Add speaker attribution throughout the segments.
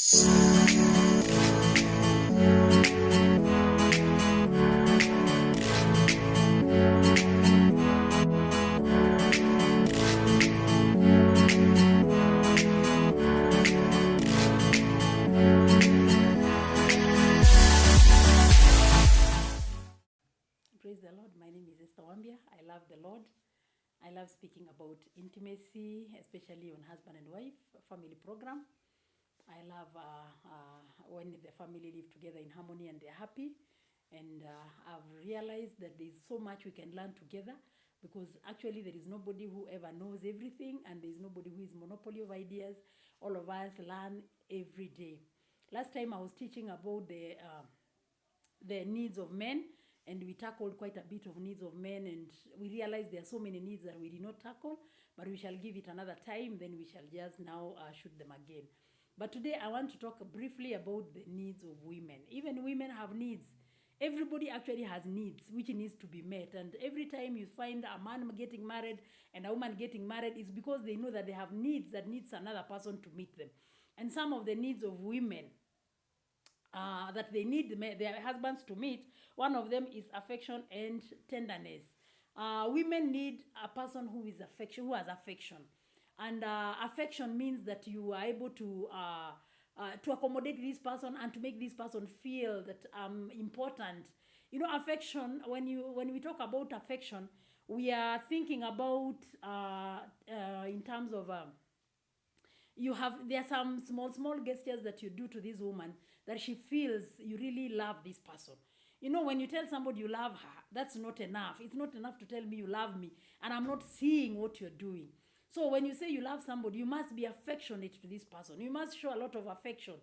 Speaker 1: Praise the Lord. My name is Esther Wambia. I love the Lord. I love speaking about intimacy, especially on husband and wife family program. I love when the family live together in harmony and they're happy. And I've realized that there's so much we can learn together, because actually there is nobody who ever knows everything, and there's nobody who is monopoly of ideas. All of us learn every day. Last time I was teaching about the needs of men, and we tackled quite a bit of needs of men, and we realized there are so many needs that we did not tackle, but we shall give it another time, then we shall just now shoot them again. But today I want to talk briefly about the needs of women. Even women have needs. Everybody actually has needs which needs to be met, and every time you find a man getting married and a woman getting married, it's because they know that they have needs that needs another person to meet them. And some of the needs of women that they need their husbands to meet, one of them is affection and tenderness. Women need a person who is affection, who has affection, and affection means that you are able to accommodate this person and to make this person feel that important. You know, affection. When we talk about affection, we are thinking about in terms of there are some small gestures that you do to this woman that she feels you really love this person. You know, when you tell somebody you love her, that's not enough. It's not enough to tell me you love me and I'm not seeing what you're doing. So when you say you love somebody, you must be affectionate to this person. You must show a lot of affection.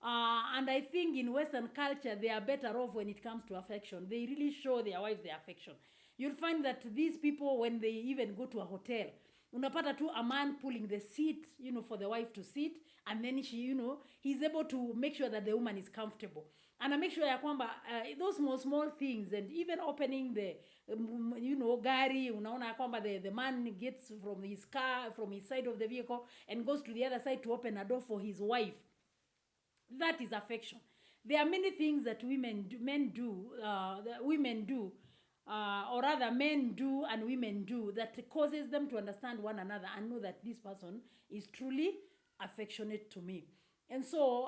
Speaker 1: And I think in Western culture, they are better off when it comes to affection. They really show their wives their affection. You'll find that these people, when they even go to a hotel, unapata tu a man pulling the seat, you know, for the wife to sit, and then she, you know, he's able to make sure that the woman is comfortable. And I make sure ya kwamba those small things, and even opening the you know, gari, unaona ya kwamba the man gets from his car, from his side of the vehicle, and goes to the other side to open a door for his wife. That is affection. There are many things that women do, or rather men do and women do, that causes them to understand one another and know that this person is truly affectionate to me. And so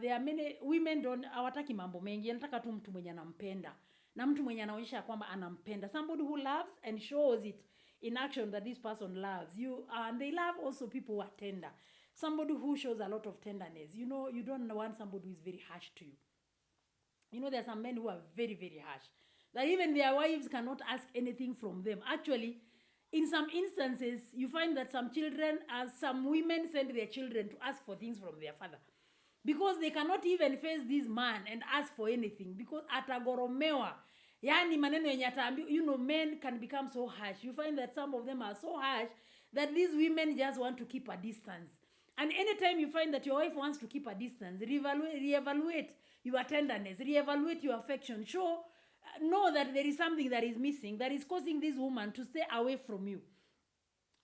Speaker 1: there are many women hawataki mambo mengi, anataka tu mtu mwenye anampenda na mtu mwenye anaonyesha kwamba anampenda, somebody who loves and shows it in action that this person loves you. And they love also people who are tender, somebody who shows a lot of tenderness. You know, you don't want somebody who is very harsh to you. You know, there are some men who are very, very harsh, that even their wives cannot ask anything from them. Actually, in some instances, you find that some women send their children to ask for things from their father, because they cannot even face this man and ask for anything, because atagoromewa. Yani maneno yenye ataambiwa. You know, men can become so harsh. You find that some of them are so harsh that these women just want to keep a distance. And anytime you find that your wife wants to keep a distance, reevaluate your tenderness, reevaluate your affection. Know that there is something that is missing that is causing this woman to stay away from you.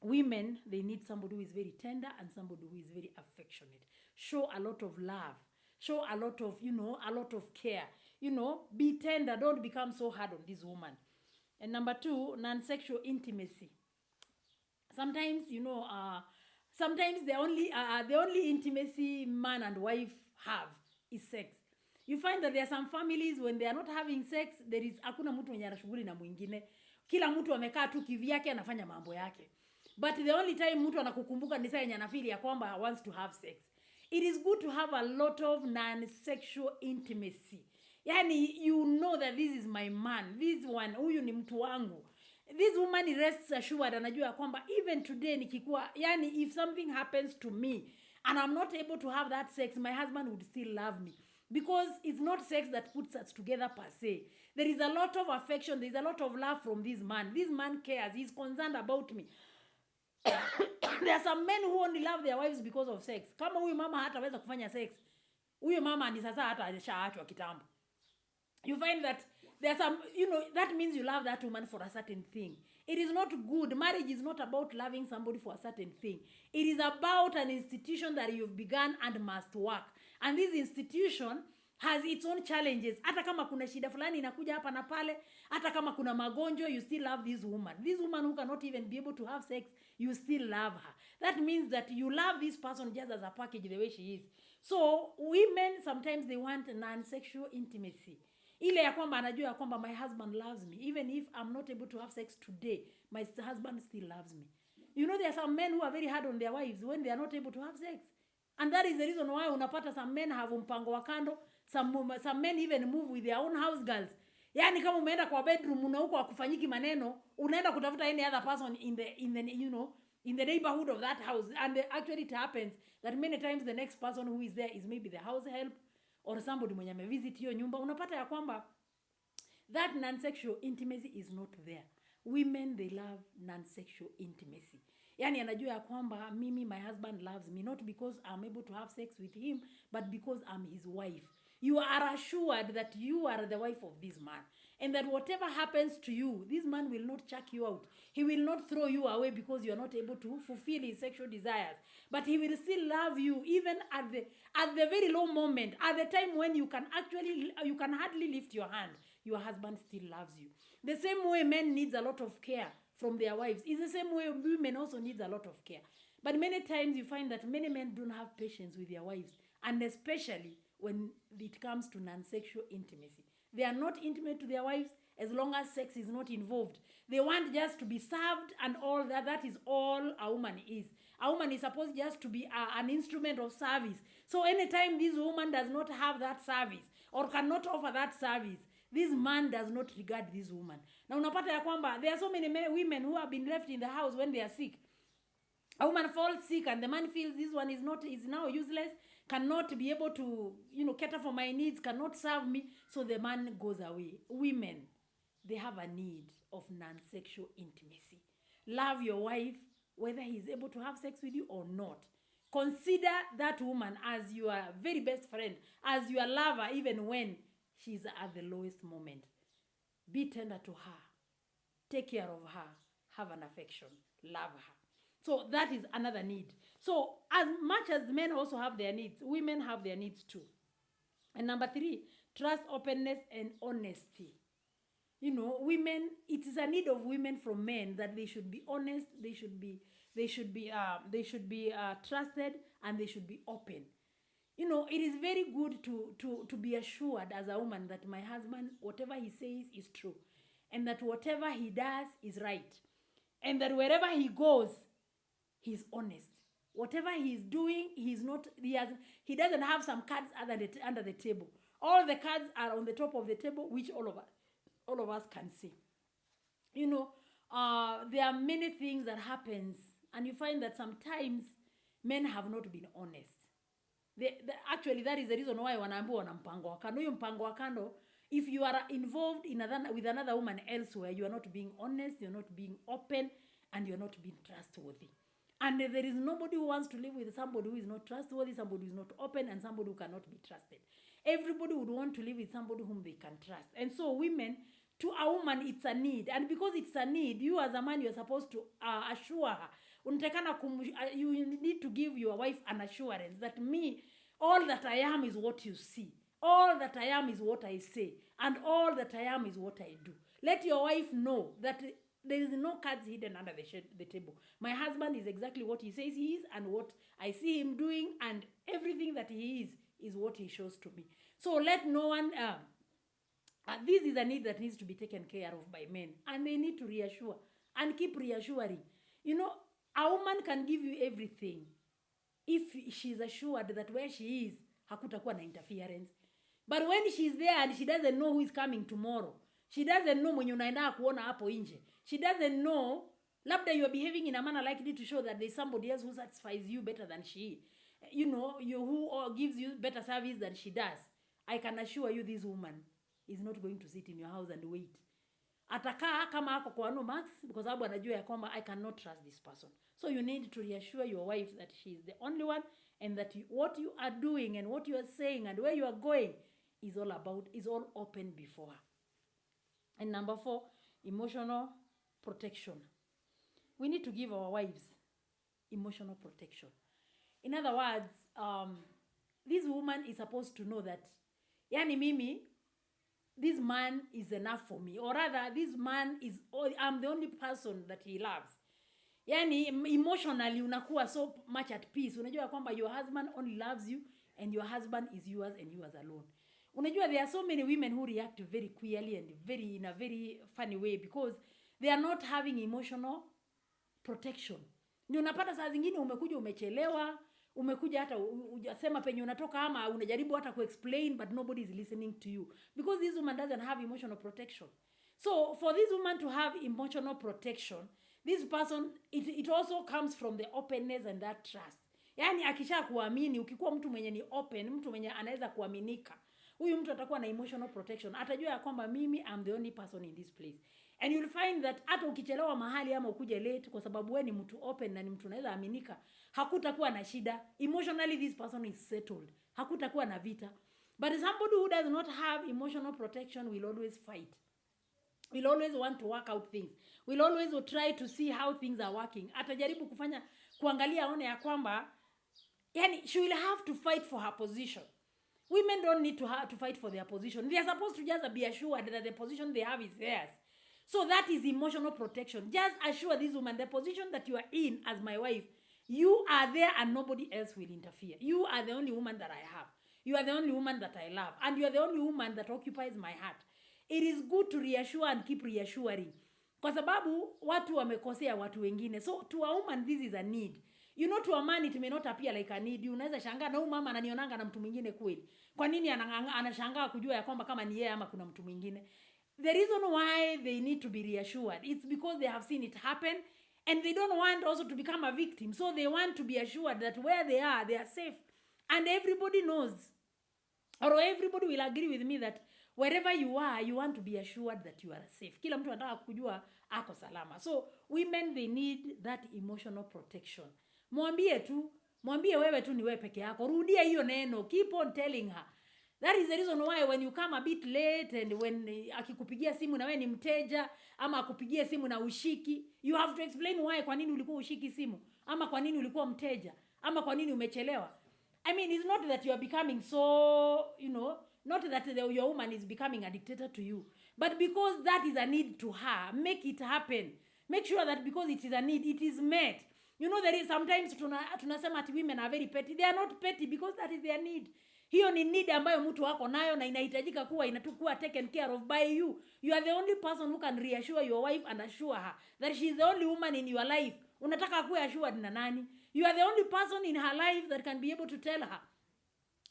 Speaker 1: Women, they need somebody who is very tender and somebody who is very affectionate. Show a lot of love. Show a lot of, you know, a lot of care. You know, be tender. Don't become so hard on this woman. And number 2, non-sexual intimacy. Sometimes, you know, sometimes the only intimacy man and wife have is sex. You find that there are some families, when they are not having sex, there is hakuna mtu mwenye anashughuli na mwingine. Kila mtu amekaa tu kivyake anafanya mambo yake. But the only time mtu anakukumbuka ni saa yenye anafili ya kwamba wants to have sex. It is good to have a lot of non-sexual intimacy. Yani, you know that this is my man, this one, huyu ni mtu wangu. This woman rests assured, anajua kwamba even today nikikuwa, yani if something happens to me and I'm not able to have that sex, my husband would still love me. Because it's not sex that puts us together per se. There is a lot of affection, there is a lot of love from this man. This man cares, he's concerned about me. There are some men who only love their wives because of sex. Kama huyu mama hataweza kufanya sex, huyu mama ni sasa hata alishaachwa kitambo. You find that there are some, you know, that means you love that woman for a certain thing. It is not good. Marriage is not about loving somebody for a certain thing. It is about an institution that you've begun and must work. And this institution has its own challenges. Hata kama kuna shida fulani inakuja hapa na pale, hata kama kuna magonjwa, you still love this woman. This woman who cannot even be able to have sex, you still love her. That means that you love this person just as a package, the way she is. So women sometimes they want non-sexual intimacy. Ile ya kwamba anajua ya kwamba my husband loves me. Even if I'm not able to have sex today, my husband still loves me. You know, there are some men who are very hard on their wives when they are not able to have sex. And that is the reason why unapata some men have mpango wa kando. Some men even move with their own house girls. Yani kama umeenda kwa bedroom na huko hakufanyiki maneno, unaenda kutafuta any other person in the you know, in the neighborhood of that house. And actually it happens that many times the next person who is there is maybe the house help or somebody mwenye amevisit hiyo nyumba. Unapata ya kwamba that non-sexual intimacy is not there. Women, they love non-sexual intimacy. Yani anajua ya kwamba mimi, my husband loves me, not because I'm able to have sex with him, but because I'm his wife. You are assured that you are the wife of this man. And that whatever happens to you, this man will not chuck you out. He will not throw you away because you are not able to fulfill his sexual desires. But he will still love you even at the very low moment, at the time when you can hardly lift your hand. Your husband still loves you. The same way men needs a lot of care from their wives is the same way women also needs a lot of care. But many times you find that many men don't have patience with their wives, and especially when it comes to non-sexual intimacy. They are not intimate to their wives as long as sex is not involved. They want just to be served, and all that. That is all a woman is. A woman is supposed just to be an instrument of service. So anytime this woman does not have that service or cannot offer that service, this man does not regard this woman. Na unapata ya kwamba there are so many women who have been left in the house when they are sick. A woman falls sick and the man feels this one is now useless, cannot be able to, cater for my needs, cannot serve me, so the man goes away. Women, they have a need of non-sexual intimacy. Love your wife, whether he's able to have sex with you or not. Consider that woman as your very best friend, as your lover, even when she's at the lowest moment. Be tender to her. Take care of her. Have an affection. Love her. So that is another need. So as much as men also have their needs, women have their needs too. And number 3, trust, openness, and honesty. Women, it is a need of women from men that they should be honest, they should be trusted, and they should be open. It is very good to be assured as a woman that my husband, whatever he says is true, and that whatever he does is right, and that wherever he goes, he's honest. Whatever he's doing, he doesn't have some cards under the table. All the cards are on the top of the table, which all of us can see. There are many things that happens, and you find that sometimes men have not been honest. Actually, that is the reason why wanaambiwa wana mpango wa kando. Huyo mpango wa kando, if you are involved with another woman elsewhere, you are not being honest, you're not being open, and you're not being trustworthy. And there is nobody who wants to live with somebody who is not trustworthy, somebody who is not open, and somebody who cannot be trusted. Everybody would want to live with somebody whom they can trust. And so women, to a woman, it's a need. And because it's a need, you as a man, you're supposed to assure her. You need to give your wife an assurance that all that I am is what you see. All that I am is what I say. And all that I am is what I do. Let your wife know that there is no cards hidden under the table. My husband is exactly what he says he is, and what I see him doing, and everything that he is what he shows to me. So let no one... this is a need that needs to be taken care of by men. And they need to reassure and keep reassuring. A woman can give you everything if she's assured that where she is, hakutakuwa na interference. But when she's there and she doesn't know who is coming tomorrow, she doesn't know mwenye unaenda kuona hapo nje, she doesn't know, labda you are behaving in a manner likely to show that there's somebody else who satisfies you better than she, who gives you better service than she does. I can assure you this woman is not going to sit in your house and wait. Atakaa kama ako kwa Max, because sababu anajua ya kwamba I cannot trust this person. So you need to reassure your wife that she is the only one, and that what you are doing and what you are saying and where you are going is all open before her. And number 4, emotional protection. We need to give our wives emotional protection. In other words, this woman is supposed to know that, yani mimi, this man is enough for me, or rather this man is, I'm the only person that he loves. Yani emotionally unakuwa so much at peace. Unajua kwamba your husband only loves you and your husband is yours and yours alone. Unajua there are so many women who react very queerly and very in a very funny way because they are not having emotional protection. Ni unapata saa zingine umekuja umechelewa, umekuja hata hujasema penye unatoka ama unajaribu hata kuexplain but nobody is listening to you because this woman doesn't have emotional protection. So for this woman to have emotional protection, this person, it also comes from the openness and that trust. Yani akisha kuamini, ukikuwa mtu mwenye ni open, mtu mwenye anaweza kuaminika, huyu mtu atakuwa na emotional protection. Atajua ya kwamba mimi I'm the only person in this place. And you'll find that hata ukichelewa mahali ama ukuje late kwa sababu wewe ni mtu open na ni mtu anaweza aminika, hakutakuwa na shida. Emotionally this person is settled. Hakutakuwa na vita. But somebody who does not have emotional protection will always fight. Will always want to work out things. Will always try to see how things are working. Atajaribu kuangalia aone ya kwamba, yani she will have to fight for her position. Women don't need to fight for their position. They are supposed to just be assured that the position they have is theirs. So that is emotional protection. Just assure this woman, the position that you are in as my wife, you are there and nobody else will interfere. You are the only woman that I have. You are the only woman that I love. And you are the only woman that occupies my heart. It is good to reassure and keep reassuring. Kwa sababu watu wamekosea watu wengine. So to a woman this is a need. You know, to a man it may not appear like a need. Unaweza shangaa na huyu mama ananionanga na mtu mwingine kweli. Kwa nini anashangaa kujua ya kwamba kama ni yeye ama kuna mtu mwingine? The reason why they need to be reassured, it's because they have seen it happen and they don't want also to become a victim. So they want to be assured that where they are safe. And everybody knows, or everybody will agree with me that wherever you are, you want to be assured that you are safe. Kila mtu anataka kujua ako salama. So women, they need that emotional protection. Mwambie wewe tu ni wewe peke yako. Rudia hiyo neno. Keep on telling her. That is the reason why when you come a bit late and when akikupigia simu na wewe ni mteja ama akupigia simu na ushiki, you have to explain why, kwa nini ulikuwa ushiki simu ama kwa nini ulikuwa mteja ama kwa nini umechelewa. I mean, it's not that you are becoming so, not that your woman is becoming a dictator to you, but because that is a need to her, make it happen. Make sure that because it is a need, it is met. You know, there is sometimes tunasema ati women are very petty. They are not petty because that is their need. Hiyo ni need ambayo mtu wako nayo na inahitajika kuwa inatukua taken care of by you. You are the only person who can reassure your wife and assure her that she is the only woman in your life. Unataka kuwa assured na nani? You are the only person in her life that can be able to tell her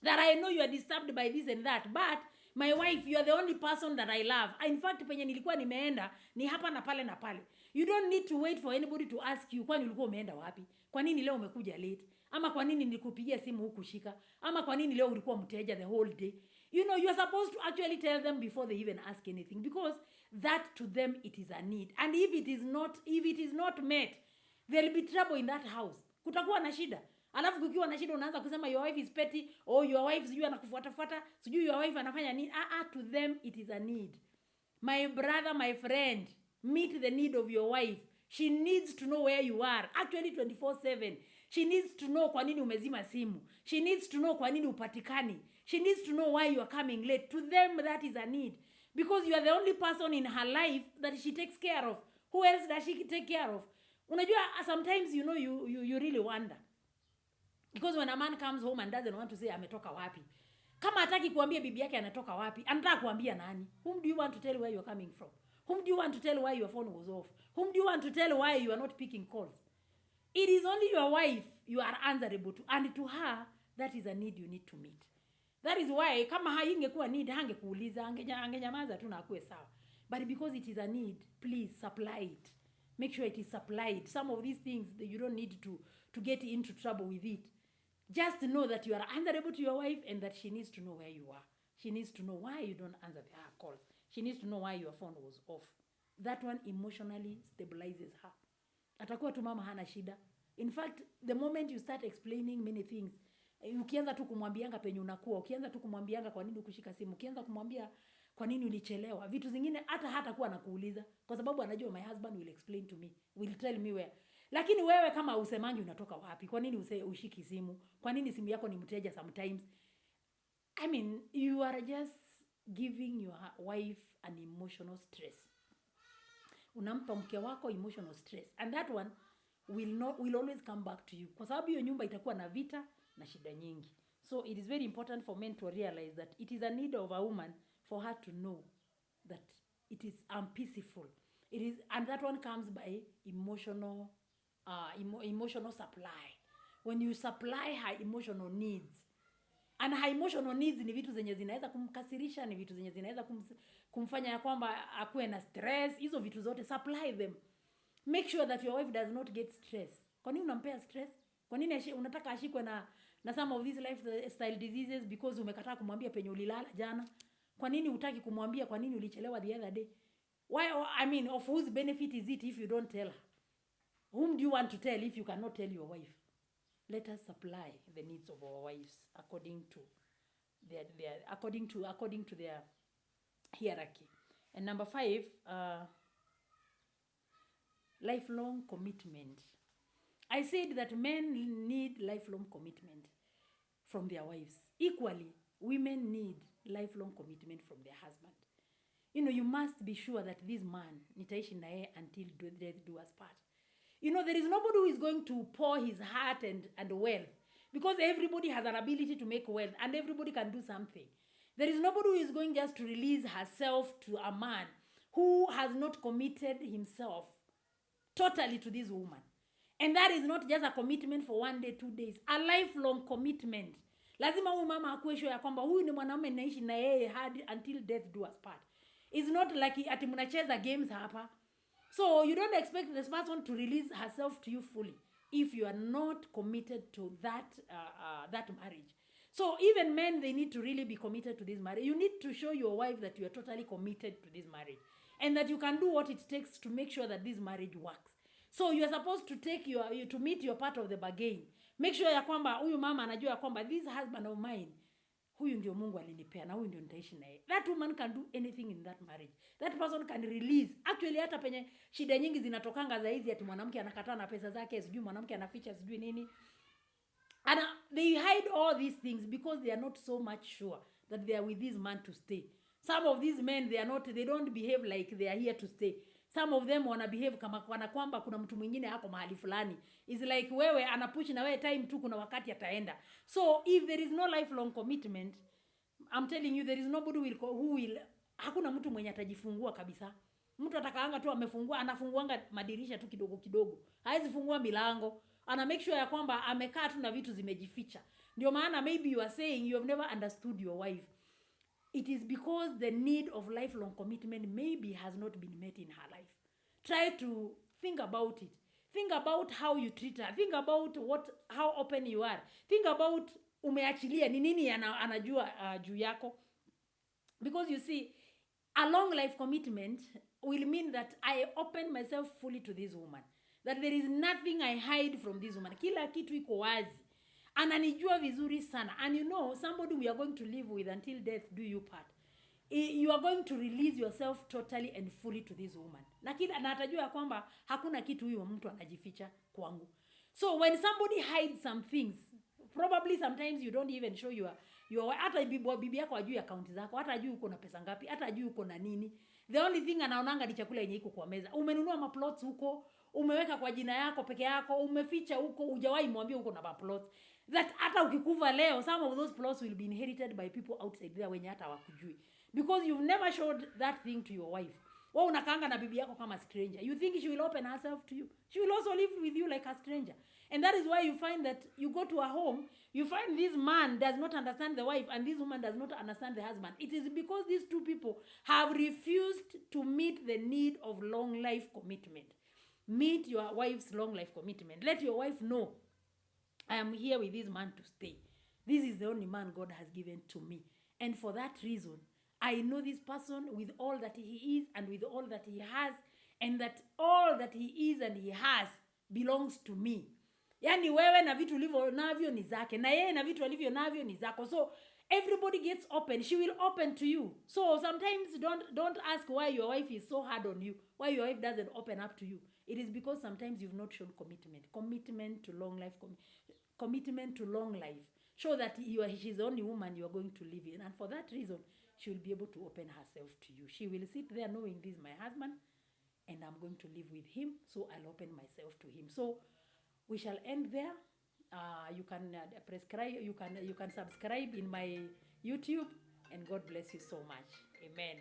Speaker 1: that I know you are disturbed by this and that, but my wife, you are the only person that I love. In fact, penye nilikuwa nimeenda ni hapa na pale na pale. You don't need to wait for anybody to ask you, kwani ulikuwa umeenda wapi? Kwa nini leo umekuja late? Ama kwa nini nilikupigia simu hukushika? Ama kwa nini leo ulikuwa mteja the whole day? You know, you are supposed to actually tell them before they even ask anything, because that to them it is a need. And if it is not met, there will be trouble in that house. Kutakuwa na shida. Alafu kukiwa na shida unaanza kusema your wife is petty, or your wife sijui anakufuata, sijui your wife anafanya nini. To them it is a need. My brother, my friend, meet the need of your wife. She needs to know where you are. Actually 24/7. She needs to know kwa nini umezima simu. She needs to know kwa nini upatikani. She needs to know why you are coming late. To them that is a need. Because you are the only person in her life that she takes care of. Who else does she take care of? Unajua, sometimes you really wonder. Because when a man comes home and doesn't want to say ametoka wapi, kama hataki kuambia bibi yake anatoka wapi, anataka kuambia nani? Whom do you want to tell where you are coming from? Whom do you want to tell why your phone was off? Whom do you want to tell why you are not picking calls? It is only your wife you are answerable to, and to her that is a need you need to meet. That is why kama haingekuwa need hangekuuliza, angenyamaza tu na akue sawa. But because it is a need, please supply it. Make sure it is supplied. Some of these things that you don't need to get into trouble with it. Just know that you are answerable to your wife and that she needs to know where you are. She needs to know why you don't answer her calls. She needs to know why your phone was off. That one emotionally stabilizes her. Atakuwa tu mama hana shida. In fact, the moment you start explaining many things, ukianza tu kumwambianga penye unakuwa, ukianza tu kumwambianga kwa nini ukushika simu, ukianza kumwambia kwa nini ulichelewa, vitu zingine hata kuwa anakuuliza, kwa sababu anajua my husband will explain to me, will tell me where. Lakini wewe kama usemangi unatoka wapi, kwa nini ushiki simu, kwa nini simu yako ni mteja sometimes, I mean, you are just giving your wife an emotional stress. Unampa mke wako emotional stress, and that one will always come back to you, kwa sababu hiyo nyumba itakuwa na vita na shida nyingi. So it is very important for men to realize that it is a need of a woman for her to know that it is unpeaceful. It is, and that one comes by emotional emotional supply. When you supply her emotional needs, and her emotional needs ni vitu zenye zinaweza kumkasirisha, ni vitu zenye zinaweza kumfanya ya kwamba akuwe na stress. Hizo vitu zote supply them. Make sure that your wife does not get stress. Kwa nini unampea stress? Kwa nini unataka ashikwe na some of these lifestyle diseases because umekataa kumwambia penye ulilala jana? Kwa nini hutaki kumwambia kwa nini ulichelewa the other day? Why, I mean, of whose benefit is it if you don't tell her? Whom do you want to tell if you cannot tell your wife? Let us supply the needs of our wives according to their hierarchy. And number 5, lifelong commitment. I said that men need lifelong commitment from their wives. Equally, women need lifelong commitment from their husband. You know, you must be sure that this man, nitaishi na yeye until death do us part. You know, there is nobody who is going to pour his heart and wealth, because everybody has an ability to make wealth and everybody can do something. There is nobody who is going just to release herself to a man who has not committed himself totally to this woman. And that is not just a commitment for 1 day, 2 days, a lifelong commitment. Lazima huyu mama akuwe sure ya kwamba huyu ni mwanamume naishi na yeye hadi until death do us part. It's not like ati mnacheza games hapa. So you don't expect this person to release herself to you fully if you are not committed to that marriage. So even men, they need to really be committed to this marriage. You need to show your wife that you are totally committed to this marriage and that you can do what it takes to make sure that this marriage works. So you are supposed to to meet your part of the bargain. Make sure ya kwamba huyu mama anajua ya kwamba this husband of mine, huyu ndio Mungu alinipea na huyu ndio nitaishi naye. That woman can do anything in that marriage. That person can release. Actually, hata penye shida nyingi zinatokanga za hizi ati mwanamke anakataa na pesa zake, sijui mwanamke anaficha sijui nini. And they hide all these things because they are not so much sure that they are with this man to stay. Some of these men, they don't behave like they are here to stay. Some of them wana behave kama kwamba kuna mtu mwingine hapo mahali fulani. Is like wewe anapush na wewe time tu kuna wakati ataenda. So if there is no lifelong commitment, I'm telling you, there is nobody who will, hakuna mtu mwenye atajifungua kabisa. Mtu atakaanga tu amefungua, anafunguanga madirisha tu kidogo kidogo. Haizi fungua milango. Ana make sure ya kwamba amekaa tu na vitu zimejificha. Ndio maana maybe you are saying you have never understood your wife. It is because the need of lifelong commitment maybe has not been met in her life. Try to think about it. Think about how you treat her. Think about how open you are. Think about umeachilia ni nini anajua juu yako. Because you see, a long life commitment will mean that I open myself fully to this woman. That there is nothing I hide from this woman. Kila kitu iko wazi. Ananijua vizuri sana. And you know, somebody we are going to live with until death do you part. You are going to release yourself totally and fully to this woman. Na atajua kwamba hakuna kitu huyo mtu anajificha kwangu. So when somebody hides some things, probably sometimes you don't even show your hata bibi yako ajui account zako, hata ajui uko na pesa ngapi, hata ajui uko na nini. The only thing anaonanga ni chakula yenye iko kwa meza. Umenunua maplots huko, umeweka kwa jina yako peke yako, umeficha huko, hujawahi mwambia uko na maplots. That hata ukikufa leo, some of those plots will be inherited by people outside there wenye hata hawakujui. Because you've never showed that thing to your wife. Wewe unakaanga na bibi yako kama stranger. You think she will open herself to you? She will also live with you like a stranger. And that is why you find that you go to a home, you find this man does not understand the wife and this woman does not understand the husband. It is because these two people have refused to meet the need of long life commitment. Meet your wife's long life commitment. Let your wife know, I am here with this man to stay. This is the only man God has given to me. And for that reason, I know this person with all that he is and with all that he has, and that all that he is and he has belongs to me. Yani wewe na vitu ulivyo navyo ni zake, na yeye na vitu alivyo navyo ni zako. So everybody gets open. She will open to you. So sometimes don't ask why your wife is so hard on you, why your wife doesn't open up to you. It is because sometimes you've not shown commitment to long life, commitment to long life. show that she's the only woman you are going to live in. And for that reason, she will be able to open herself to you. She will sit there knowing this is my husband and I'm going to live with him, so I'll open myself to him. So we shall end there. You can prescribe, you can subscribe in my YouTube, and God bless you so much. Amen.